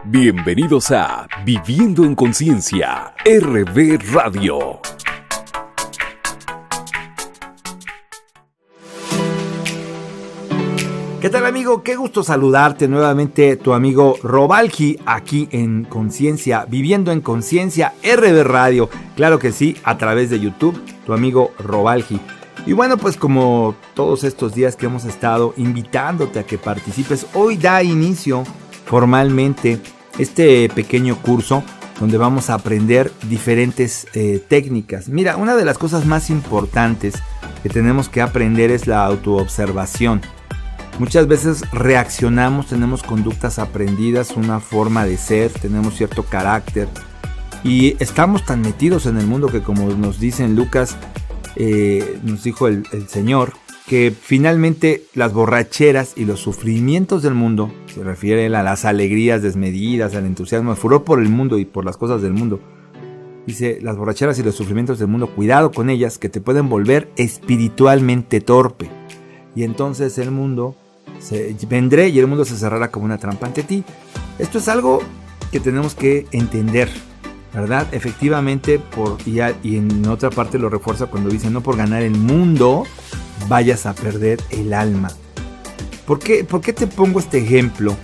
Bienvenidos a Viviendo en Conciencia, RB Radio. ¿Qué tal, amigo? Qué gusto saludarte nuevamente, tu amigo Robalji, aquí en Conciencia, Viviendo en Conciencia, RB Radio. Claro que sí, a través de YouTube, tu amigo Robalji. Y bueno, pues como todos estos días que hemos estado invitándote a que participes, hoy da inicio formalmente este pequeño curso donde vamos a aprender diferentes técnicas. Mira, una de las cosas más importantes que tenemos que aprender es la autoobservación. Muchas veces reaccionamos, tenemos conductas aprendidas, una forma de ser, tenemos cierto carácter y estamos tan metidos en el mundo que, como nos dice en Lucas, nos dijo el Señor, que finalmente las borracheras y los sufrimientos del mundo, se refiere a las alegrías desmedidas, al entusiasmo, al furor por el mundo y por las cosas del mundo. Dice, las borracheras y los sufrimientos del mundo, cuidado con ellas, que te pueden volver espiritualmente torpe. Y entonces el mundo vendré y el mundo se cerrará como una trampa ante ti. Esto es algo que tenemos que entender, ¿verdad? Efectivamente, y en otra parte lo refuerza cuando dice, no por ganar el mundo vayas a perder el alma. ¿Por qué te pongo este ejemplo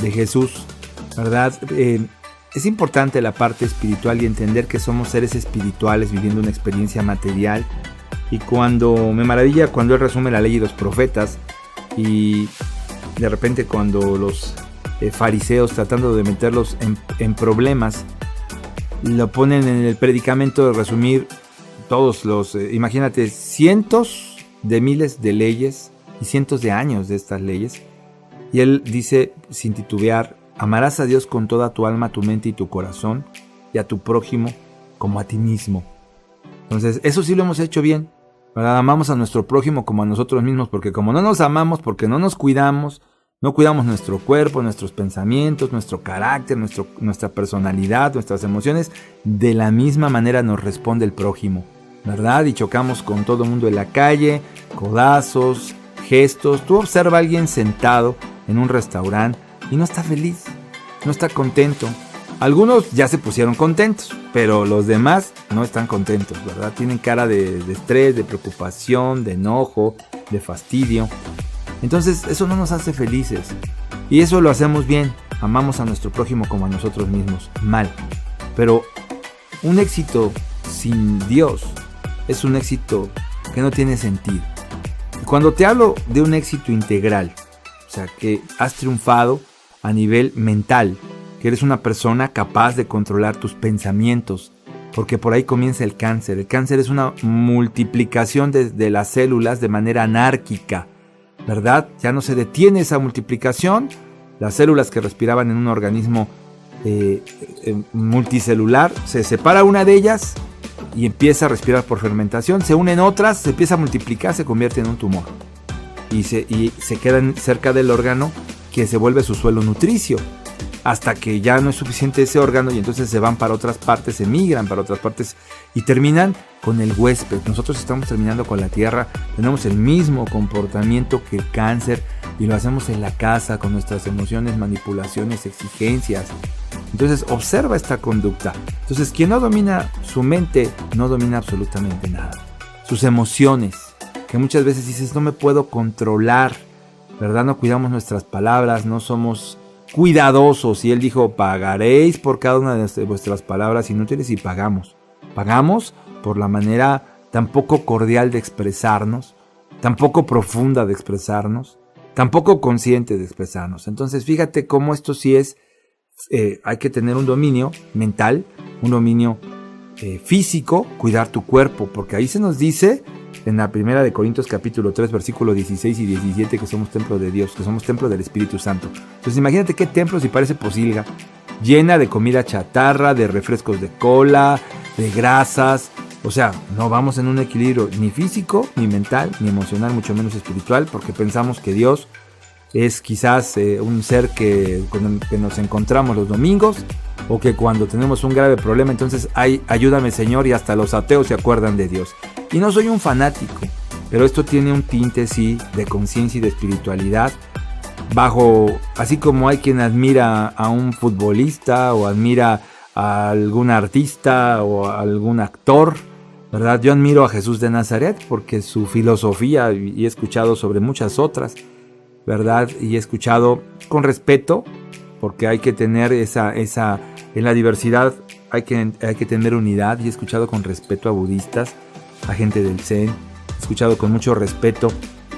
de Jesús? ¿Verdad? Es importante la parte espiritual y entender que somos seres espirituales viviendo una experiencia material. Y me maravilla cuando él resume la ley y los profetas, y de repente cuando los fariseos, tratando de meterlos en problemas, lo ponen en el predicamento de resumir todos imagínate, cientos de miles de leyes y cientos de años de estas leyes. Y él dice sin titubear, amarás a Dios con toda tu alma, tu mente y tu corazón, y a tu prójimo como a ti mismo. Entonces, eso sí lo hemos hecho bien, ¿verdad? Amamos a nuestro prójimo como a nosotros mismos, porque como no nos amamos, porque no nos cuidamos, no cuidamos nuestro cuerpo, nuestros pensamientos, nuestro carácter, nuestra personalidad, nuestras emociones, de la misma manera nos responde el prójimo, ¿verdad? Y chocamos con todo el mundo en la calle, codazos, gestos. Tú observa a alguien sentado en un restaurante y no está feliz, no está contento. Algunos ya se pusieron contentos, pero los demás no están contentos, ¿verdad? Tienen cara de estrés, de preocupación, de enojo, de fastidio. Entonces eso no nos hace felices. Y eso lo hacemos bien. Amamos a nuestro prójimo como a nosotros mismos. Mal. Pero un éxito sin Dios es un éxito que no tiene sentido. Cuando te hablo de un éxito integral, o sea, que has triunfado a nivel mental, que eres una persona capaz de controlar tus pensamientos, porque por ahí comienza el cáncer. El cáncer es una multiplicación de las células de manera anárquica, ¿verdad? Ya no se detiene esa multiplicación. Las células que respiraban en un organismo multicelular, se separa una de ellas y empieza a respirar por fermentación, se unen otras, se empieza a multiplicar, se convierte en un tumor y se quedan cerca del órgano que se vuelve su suelo nutricio, hasta que ya no es suficiente ese órgano y entonces se van para otras partes, se migran para otras partes y terminan con el huésped. Nosotros estamos terminando con la tierra, tenemos el mismo comportamiento que el cáncer y lo hacemos en la casa con nuestras emociones, manipulaciones, exigencias. Entonces observa esta conducta. Entonces quien no domina su mente no domina absolutamente nada. Sus emociones, que muchas veces dices no me puedo controlar, ¿verdad? No cuidamos nuestras palabras, no somos cuidadosos, y él dijo, pagaréis por cada una de vuestras palabras inútiles, y pagamos por la manera tan poco cordial de expresarnos, tan poco profunda de expresarnos, tan poco consciente de expresarnos. Entonces fíjate cómo esto sí es, hay que tener un dominio mental, un dominio físico, cuidar tu cuerpo, porque ahí se nos dice en la primera de Corintios capítulo 3 versículos 16 y 17 que somos templo de Dios, que somos templo del Espíritu Santo. Entonces imagínate qué templo si parece posilga, llena de comida chatarra, de refrescos de cola, de grasas. O sea, no vamos en un equilibrio ni físico, ni mental, ni emocional, mucho menos espiritual, porque pensamos que Dios es quizás un ser con el que nos encontramos los domingos, o que cuando tenemos un grave problema, entonces ayúdame Señor, y hasta los ateos se acuerdan de Dios. Y no soy un fanático, pero esto tiene un tinte sí de conciencia y de espiritualidad, así como hay quien admira a un futbolista o admira a algún artista o a algún actor, ¿verdad? Yo admiro a Jesús de Nazaret porque su filosofía, y he escuchado sobre muchas otras, ¿verdad? Y he escuchado con respeto, porque hay que tener en la diversidad hay que tener unidad, y he escuchado con respeto a budistas, a gente del Zen, he escuchado con mucho respeto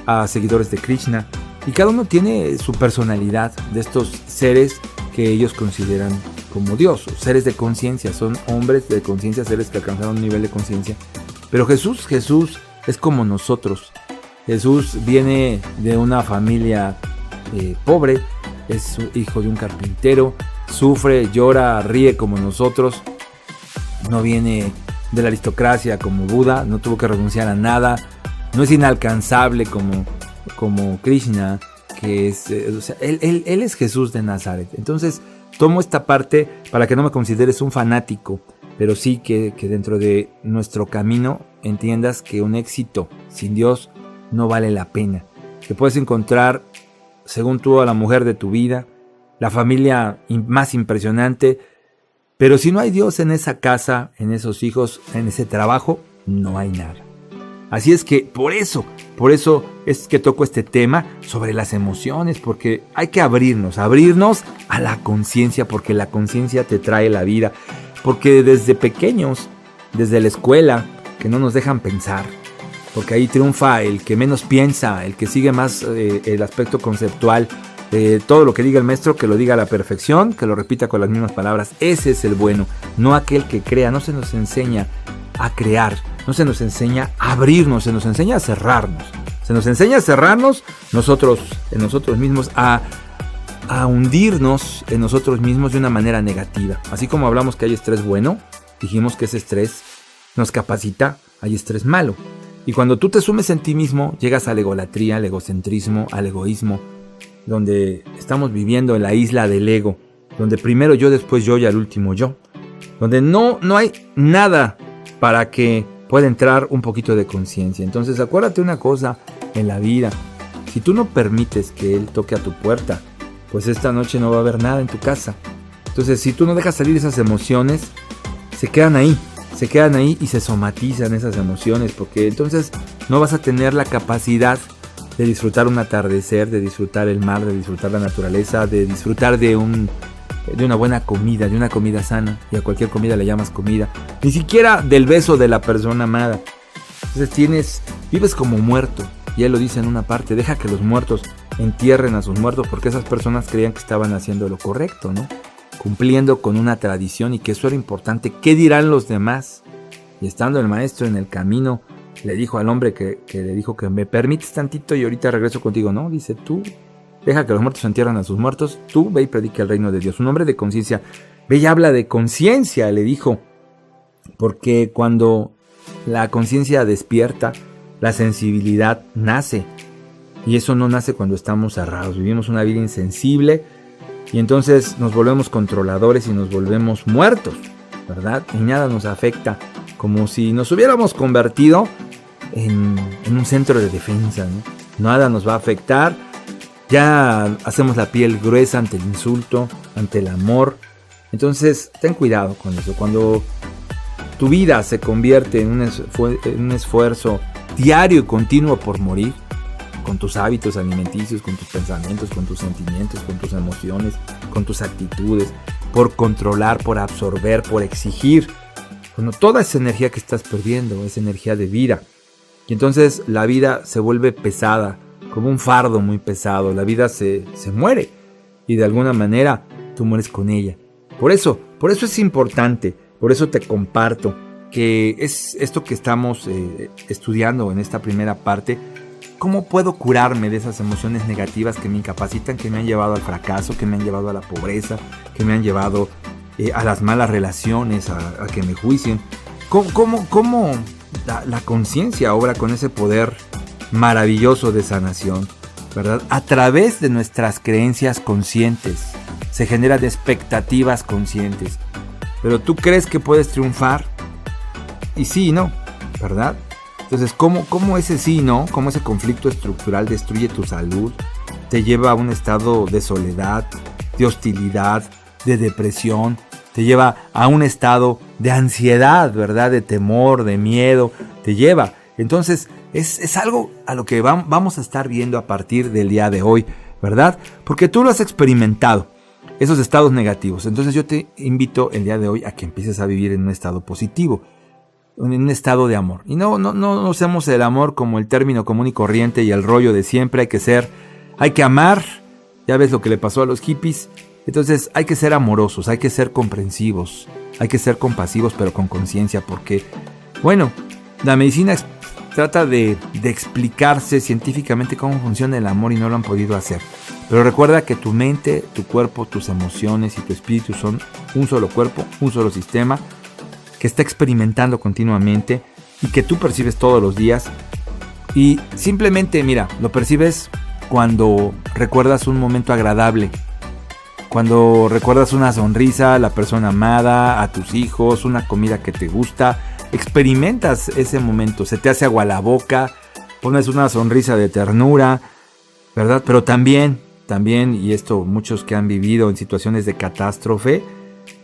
a seguidores de Krishna, y cada uno tiene su personalidad de estos seres que ellos consideran como Dios, seres de conciencia, son hombres de conciencia, seres que alcanzaron un nivel de conciencia. Pero Jesús es como nosotros. Jesús viene de una familia pobre, es hijo de un carpintero, sufre, llora, ríe como nosotros, no viene de la aristocracia como Buda, no tuvo que renunciar a nada, no es inalcanzable como Krishna, que es, él es Jesús de Nazaret. Entonces tomo esta parte para que no me consideres un fanático, pero sí que dentro de nuestro camino entiendas que un éxito sin Dios no vale la pena, que puedes encontrar, según tú, a la mujer de tu vida, la familia más impresionante, pero si no hay Dios en esa casa, en esos hijos, en ese trabajo, no hay nada. Así es que por eso es que toco este tema sobre las emociones, porque hay que abrirnos a la conciencia, porque la conciencia te trae la vida, porque desde pequeños, desde la escuela, que no nos dejan pensar, porque ahí triunfa el que menos piensa, el que sigue más el aspecto conceptual, todo lo que diga el maestro, que lo diga a la perfección, que lo repita con las mismas palabras. Ese es el bueno, no aquel que crea. No se nos enseña a crear, no se nos enseña a abrirnos, se nos enseña a cerrarnos. Se nos enseña a cerrarnos en nosotros mismos, a hundirnos en nosotros mismos de una manera negativa. Así como hablamos que hay estrés bueno, dijimos que ese estrés nos capacita, hay estrés malo. Y cuando tú te sumes en ti mismo, llegas a la egolatría, al egocentrismo, al egoísmo, donde estamos viviendo en la isla del ego, donde primero yo, después yo y al último yo, donde no hay nada para que pueda entrar un poquito de conciencia. Entonces acuérdate una cosa en la vida: si tú no permites que Él toque a tu puerta, pues esta noche no va a haber nada en tu casa. Entonces si tú no dejas salir esas emociones, se quedan ahí y se somatizan esas emociones, porque entonces no vas a tener la capacidad de disfrutar un atardecer, de disfrutar el mar, de disfrutar la naturaleza, de disfrutar de una buena comida, de una comida sana, y a cualquier comida le llamas comida, ni siquiera del beso de la persona amada. Entonces vives como muerto, y Él lo dice en una parte: deja que los muertos entierren a sus muertos, porque esas personas creían que estaban haciendo lo correcto, ¿no? Cumpliendo con una tradición, y que eso era importante. ¿Qué dirán los demás? Y estando el maestro en el camino, le dijo al hombre que le dijo que me permites tantito y ahorita regreso contigo. No, dice, tú deja que los muertos entierren a sus muertos, tú ve y predica el reino de Dios. Un hombre de conciencia, ve y habla de conciencia, le dijo, porque cuando la conciencia despierta, la sensibilidad nace, y eso no nace cuando estamos cerrados. Vivimos una vida insensible y entonces nos volvemos controladores y nos volvemos muertos, ¿verdad? Y nada nos afecta, como si nos hubiéramos convertido en un centro de defensa, ¿no? Nada nos va a afectar, ya hacemos la piel gruesa ante el insulto, ante el amor. Entonces ten cuidado con eso. Cuando tu vida se convierte en un esfuerzo diario y continuo por morir, con tus hábitos alimenticios, con tus pensamientos, con tus sentimientos, con tus emociones, con tus actitudes, por controlar, por absorber, por exigir, bueno, toda esa energía que estás perdiendo es energía de vida. Y entonces la vida se vuelve pesada, como un fardo muy pesado. La vida se muere y de alguna manera tú mueres con ella. Por eso es importante, por eso te comparto que es esto que estamos estudiando en esta primera parte. ¿Cómo puedo curarme de esas emociones negativas que me incapacitan, que me han llevado al fracaso, que me han llevado a la pobreza, que me han llevado a las malas relaciones, a que me juicien? ¿Cómo la conciencia obra con ese poder maravilloso de sanación, ¿verdad? A través de nuestras creencias conscientes se generan expectativas conscientes. Pero tú crees que puedes triunfar, y sí y no, ¿verdad? Entonces, ¿cómo ese sí y no, cómo ese conflicto estructural destruye tu salud, te lleva a un estado de soledad, de hostilidad, de depresión, te lleva a un estado de ansiedad, ¿verdad? De temor, de miedo, te lleva. Entonces, es algo a lo que vamos a estar viendo a partir del día de hoy, ¿verdad? Porque tú lo has experimentado, esos estados negativos. Entonces yo te invito el día de hoy a que empieces a vivir en un estado positivo, en un estado de amor. Y no usemos el amor como el término común y corriente y el rollo de siempre. Hay que amar. Ya ves lo que le pasó a los hippies. Entonces hay que ser amorosos, hay que ser comprensivos, hay que ser compasivos, pero con conciencia, porque, bueno, la medicina trata de explicarse científicamente cómo funciona el amor y no lo han podido hacer. Pero recuerda que tu mente, tu cuerpo, tus emociones y tu espíritu son un solo cuerpo, un solo sistema que está experimentando continuamente y que tú percibes todos los días. Y simplemente, mira, lo percibes cuando recuerdas un momento agradable, cuando recuerdas una sonrisa a la persona amada, a tus hijos, una comida que te gusta. Experimentas ese momento, se te hace agua la boca, pones una sonrisa de ternura, ¿verdad? Pero también, y esto muchos que han vivido en situaciones de catástrofe,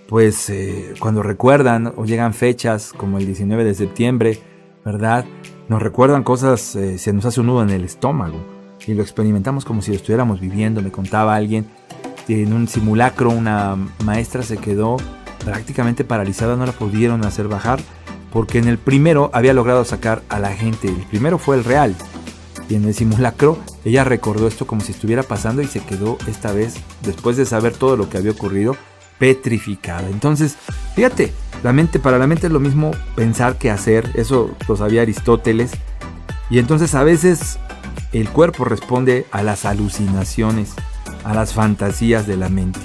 pues cuando recuerdan o llegan fechas como el 19 de septiembre, ¿verdad? Nos recuerdan cosas, se nos hace un nudo en el estómago y lo experimentamos como si lo estuviéramos viviendo. Me contaba alguien que en un simulacro una maestra se quedó prácticamente paralizada, no la pudieron hacer bajar, porque en el primero había logrado sacar a la gente. El primero fue el real. Y en el simulacro ella recordó esto como si estuviera pasando y se quedó esta vez, después de saber todo lo que había ocurrido, petrificada. Entonces, fíjate, para la mente es lo mismo pensar que hacer. Eso lo sabía Aristóteles. Y entonces a veces el cuerpo responde a las alucinaciones, a las fantasías de la mente.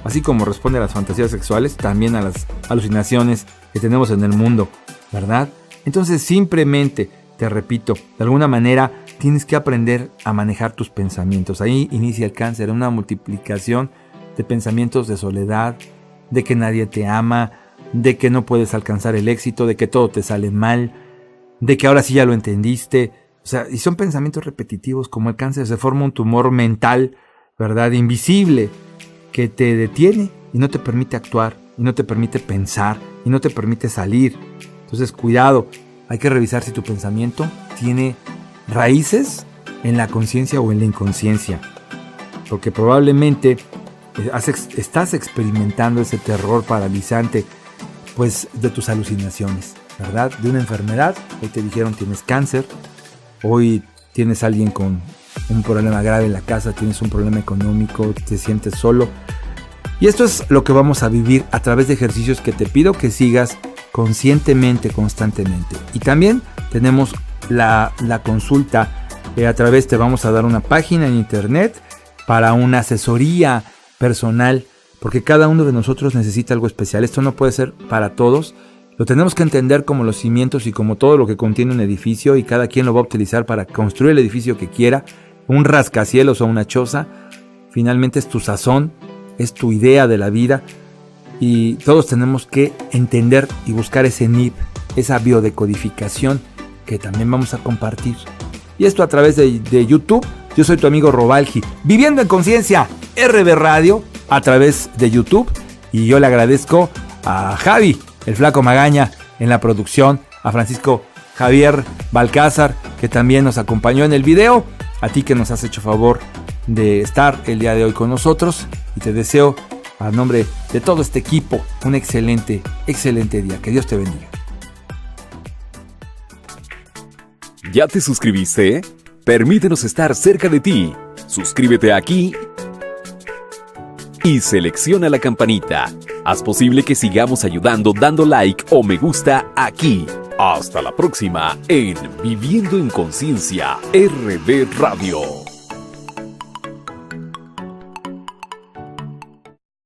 Así como responde a las fantasías sexuales, también a las alucinaciones que tenemos en el mundo, ¿verdad? Entonces simplemente, te repito, de alguna manera tienes que aprender a manejar tus pensamientos. Ahí inicia el cáncer, una multiplicación de pensamientos de soledad, de que nadie te ama, de que no puedes alcanzar el éxito, de que todo te sale mal, de que ahora sí ya lo entendiste. O sea, y son pensamientos repetitivos. Como el cáncer, se forma un tumor mental, ¿verdad? Invisible, que te detiene y no te permite actuar, y no te permite pensar, y no te permite salir. Entonces, cuidado, hay que revisar si tu pensamiento tiene raíces en la conciencia o en la inconsciencia, porque probablemente estás experimentando ese terror paralizante, pues, de tus alucinaciones, ¿verdad? De una enfermedad. Hoy te dijeron tienes cáncer, hoy tienes a alguien con un problema grave en la casa, tienes un problema económico, te sientes solo. Y esto es lo que vamos a vivir a través de ejercicios que te pido que sigas conscientemente, constantemente. Y también tenemos la consulta. A través te vamos a dar una página en internet para una asesoría personal, porque cada uno de nosotros necesita algo especial. Esto no puede ser para todos. Lo tenemos que entender como los cimientos y como todo lo que contiene un edificio, y cada quien lo va a utilizar para construir el edificio que quiera, un rascacielos o una choza. Finalmente es tu sazón, es tu idea de la vida, y todos tenemos que entender y buscar ese NIP, esa biodecodificación que también vamos a compartir. Y esto a través de YouTube. Yo soy tu amigo Robalji, Viviendo en Conciencia, RB Radio, a través de YouTube. Y yo le agradezco a Javi, el Flaco Magaña, en la producción, a Francisco Javier Balcázar, que también nos acompañó en el video, a ti que nos has hecho favor de estar el día de hoy con nosotros, y te deseo, a nombre de todo este equipo, un excelente día. Que Dios te bendiga. ¿Ya te suscribiste? Permítenos estar cerca de ti. Suscríbete aquí y selecciona la campanita. Haz posible que sigamos ayudando dando like o me gusta aquí. Hasta la próxima en Viviendo en Conciencia, RB Radio.